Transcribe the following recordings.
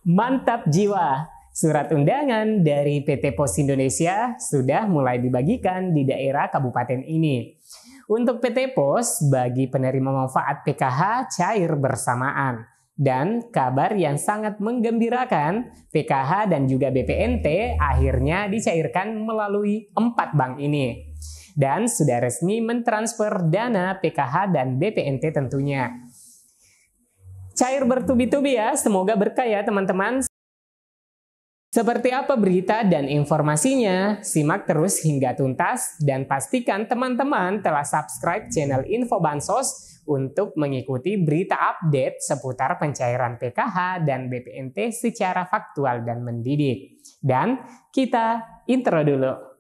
Mantap jiwa! Surat undangan dari PT Pos Indonesia sudah mulai dibagikan di daerah kabupaten ini. Untuk PT Pos, bagi penerima manfaat PKH cair bersamaan. Dan kabar yang sangat menggembirakan, PKH dan juga BPNT akhirnya dicairkan melalui 4 bank ini. Dan sudah resmi mentransfer dana PKH dan BPNT tentunya. Cair bertubi-tubi ya, semoga berkah ya teman-teman. Seperti apa berita dan informasinya? Simak terus hingga tuntas dan pastikan teman-teman telah subscribe channel Info Bansos untuk mengikuti berita update seputar pencairan PKH dan BPNT secara faktual dan mendidik. Dan kita intro dulu.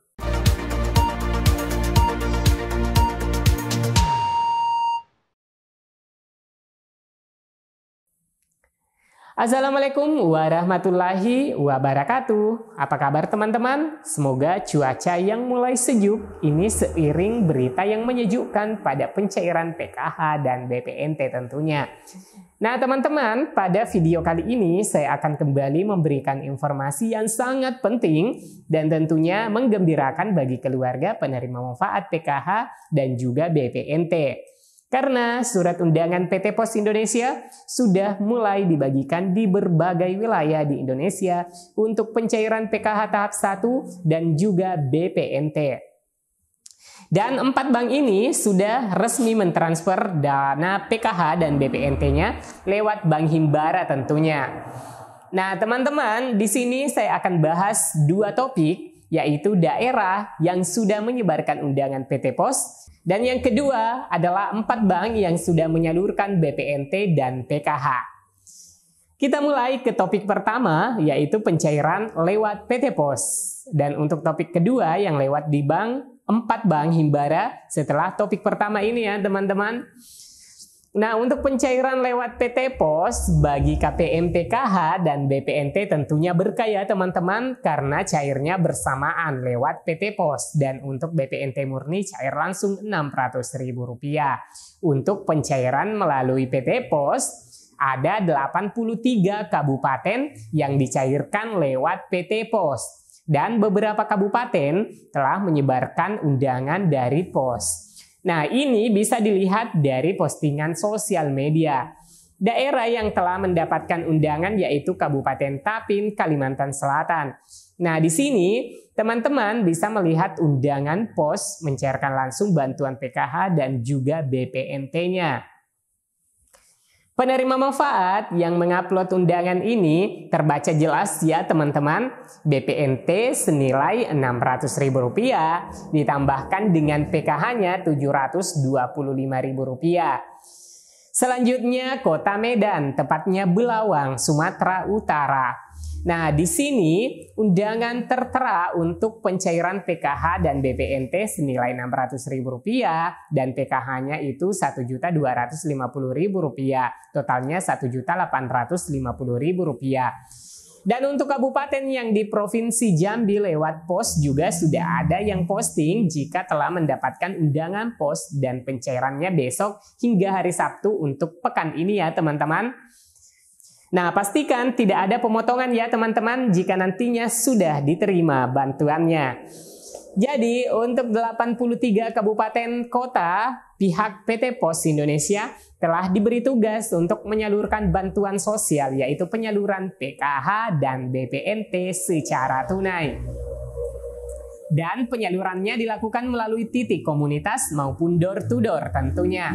Assalamualaikum warahmatullahi wabarakatuh. Apa kabar teman-teman? Semoga cuaca yang mulai sejuk ini seiring berita yang menyejukkan pada pencairan PKH dan BPNT tentunya. Nah teman-teman, pada video kali ini saya akan kembali memberikan informasi yang sangat penting dan tentunya menggembirakan bagi keluarga penerima manfaat PKH dan juga BPNT. Karena surat undangan PT Pos Indonesia sudah mulai dibagikan di berbagai wilayah di Indonesia untuk pencairan PKH tahap 1 dan juga BPNT. Dan 4 bank ini sudah resmi mentransfer dana PKH dan BPNT-nya lewat Bank Himbara tentunya. Nah, teman-teman, di sini saya akan bahas 2 topik, yaitu daerah yang sudah menyebarkan undangan PT Pos. Dan yang kedua adalah 4 bank yang sudah menyalurkan BPNT dan PKH. Kita mulai ke topik pertama, yaitu pencairan lewat PT Pos. Dan untuk topik kedua yang lewat di 4 bank Himbara setelah topik pertama ini ya teman-teman. Nah, untuk pencairan lewat PT Pos bagi KPM PKH dan BPNT tentunya berkah ya teman-teman karena cairnya bersamaan lewat PT Pos dan untuk BPNT murni cair langsung Rp600.000. Untuk pencairan melalui PT Pos ada 83 kabupaten yang dicairkan lewat PT Pos dan beberapa kabupaten telah menyebarkan undangan dari Pos. Nah, ini bisa dilihat dari postingan sosial media. Daerah yang telah mendapatkan undangan yaitu Kabupaten Tapin, Kalimantan Selatan. Nah, di sini teman-teman bisa melihat undangan Pos mencairkan langsung bantuan PKH dan juga BPNT-nya. Penerima manfaat yang mengupload undangan ini terbaca jelas ya teman-teman. BPNT senilai Rp600.000 ditambahkan dengan PKH-nya Rp725.000. Selanjutnya Kota Medan, tepatnya Belawang, Sumatera Utara. Nah, di sini undangan tertera untuk pencairan PKH dan BPNT senilai Rp600.000 dan PKH-nya itu Rp1.250.000, totalnya Rp1.850.000. Dan untuk kabupaten yang di Provinsi Jambi lewat Pos juga sudah ada yang posting jika telah mendapatkan undangan Pos dan pencairannya besok hingga hari Sabtu untuk pekan ini ya teman-teman. Nah, pastikan tidak ada pemotongan ya teman-teman jika nantinya sudah diterima bantuannya. Jadi, untuk 83 kabupaten kota, pihak PT Pos Indonesia telah diberi tugas untuk menyalurkan bantuan sosial, yaitu penyaluran PKH dan BPNT secara tunai. Dan penyalurannya dilakukan melalui titik komunitas maupun door to door tentunya.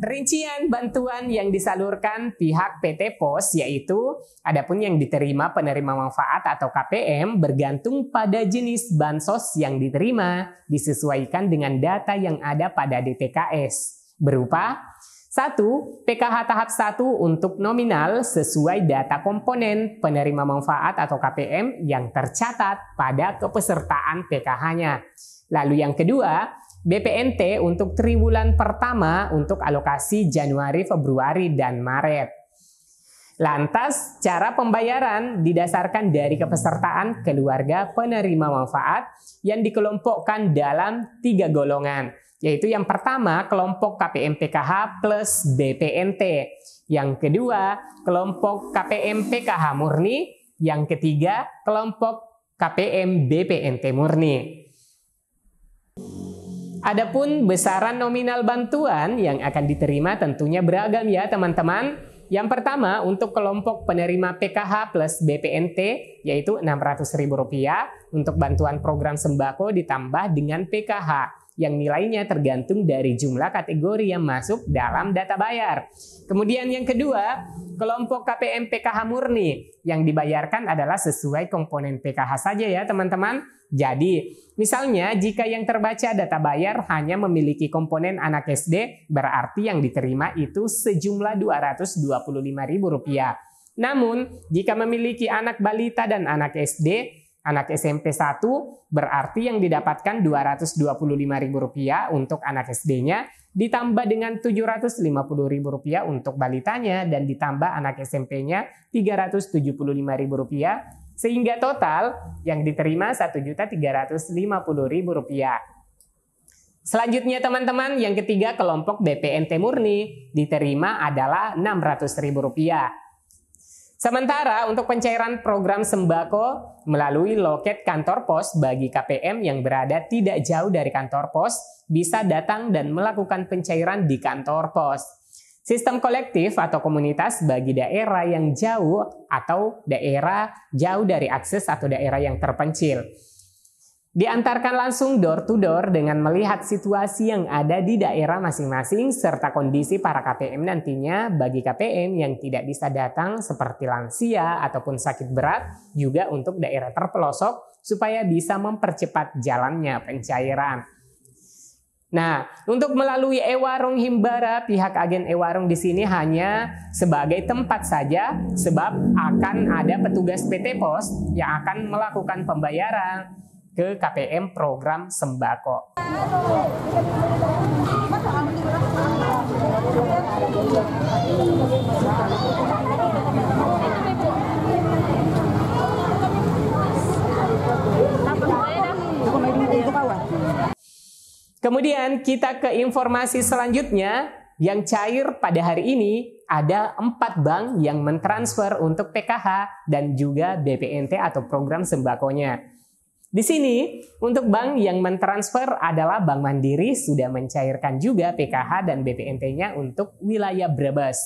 Rincian bantuan yang disalurkan pihak PT Pos yaitu adapun yang diterima penerima manfaat atau KPM bergantung pada jenis bansos yang diterima disesuaikan dengan data yang ada pada DTKS berupa 1. PKH tahap 1 untuk nominal sesuai data komponen penerima manfaat atau KPM yang tercatat pada kepesertaan PKH-nya. Lalu yang kedua, BPNT untuk triwulan pertama untuk alokasi Januari, Februari, dan Maret. Lantas, cara pembayaran didasarkan dari kepesertaan keluarga penerima manfaat yang dikelompokkan dalam 3 golongan, yaitu yang pertama kelompok KPM PKH plus BPNT, yang kedua kelompok KPM PKH murni, yang ketiga kelompok KPM BPNT murni. Adapun besaran nominal bantuan yang akan diterima tentunya beragam ya teman-teman. Yang pertama untuk kelompok penerima PKH plus BPNT yaitu Rp600.000 untuk bantuan program sembako ditambah dengan PKH yang nilainya tergantung dari jumlah kategori yang masuk dalam data bayar. Kemudian yang kedua, kelompok KPM PKH murni yang dibayarkan adalah sesuai komponen PKH saja ya teman-teman. Jadi, misalnya jika yang terbaca data bayar hanya memiliki komponen anak SD, berarti yang diterima itu sejumlah Rp225.000. Namun, jika memiliki anak balita dan anak SD, anak SMP 1, berarti yang didapatkan Rp225.000 untuk anak SD-nya, ditambah dengan Rp750.000 untuk balitanya, dan ditambah anak SMP-nya Rp375.000, sehingga total yang diterima Rp1.350.000. Selanjutnya teman-teman, yang ketiga kelompok BPNT murni diterima adalah Rp600.000. Sementara untuk pencairan program sembako melalui loket kantor pos bagi KPM yang berada tidak jauh dari kantor pos bisa datang dan melakukan pencairan di kantor pos. Sistem kolektif atau komunitas bagi daerah yang jauh atau daerah jauh dari akses atau daerah yang terpencil. Diantarkan langsung door to door dengan melihat situasi yang ada di daerah masing-masing serta kondisi para KPM nantinya bagi KPM yang tidak bisa datang seperti lansia ataupun sakit berat juga untuk daerah terpelosok supaya bisa mempercepat jalannya pencairan. Nah, untuk melalui e-warung Himbara, pihak agen e-warung di sini hanya sebagai tempat saja sebab akan ada petugas PT Pos yang akan melakukan pembayaran ke KPM program sembako. Kemudian kita ke informasi selanjutnya yang cair pada hari ini. Ada 4 bank yang mentransfer untuk PKH dan juga BPNT atau program sembakonya. Di sini, untuk bank yang mentransfer adalah Bank Mandiri sudah mencairkan juga PKH dan BPNT-nya untuk wilayah Brebes.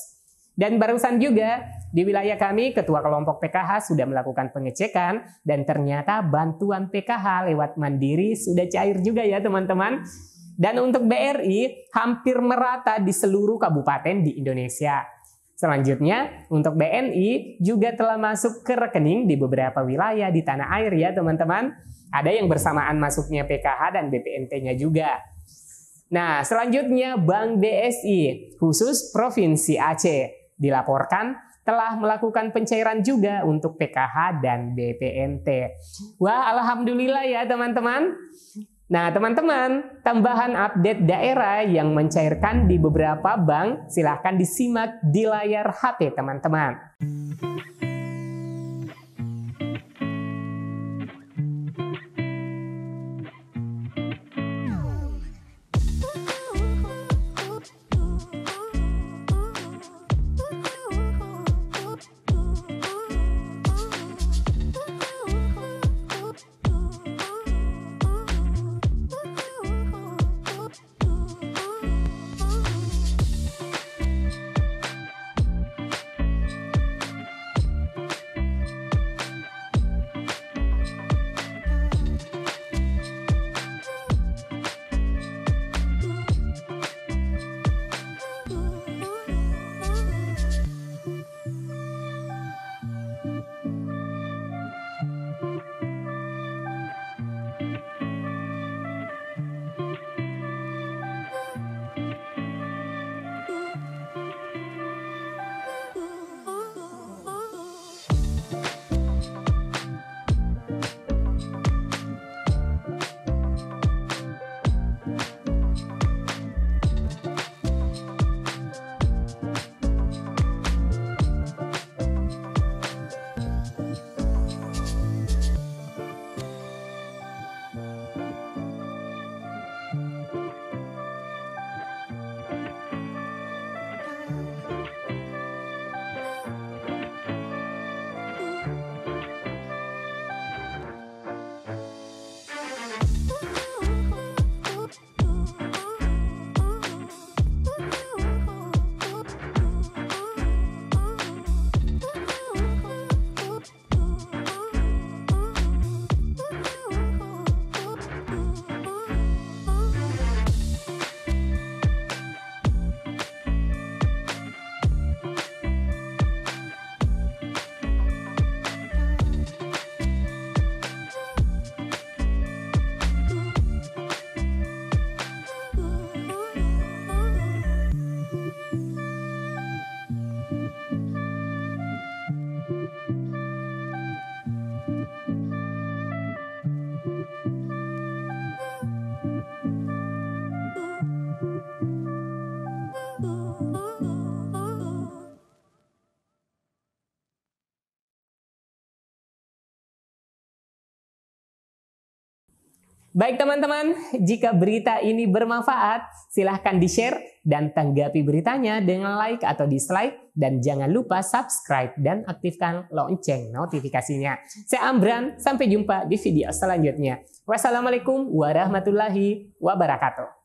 Dan barusan juga di wilayah kami, Ketua Kelompok PKH sudah melakukan pengecekan dan ternyata bantuan PKH lewat Mandiri sudah cair juga ya teman-teman. Dan untuk BRI hampir merata di seluruh kabupaten di Indonesia. Selanjutnya, untuk BNI juga telah masuk ke rekening di beberapa wilayah di tanah air ya teman-teman. Ada yang bersamaan masuknya PKH dan BPNT-nya juga. Nah, selanjutnya Bank BSI khusus Provinsi Aceh dilaporkan telah melakukan pencairan juga untuk PKH dan BPNT. Wah, alhamdulillah ya teman-teman. Nah teman-teman, tambahan update daerah yang mencairkan di beberapa bank silahkan disimak di layar HP teman-teman. Baik teman-teman, jika berita ini bermanfaat, silahkan di-share dan tanggapi beritanya dengan like atau dislike. Dan jangan lupa subscribe dan aktifkan lonceng notifikasinya. Saya Amran, sampai jumpa di video selanjutnya. Wassalamualaikum warahmatullahi wabarakatuh.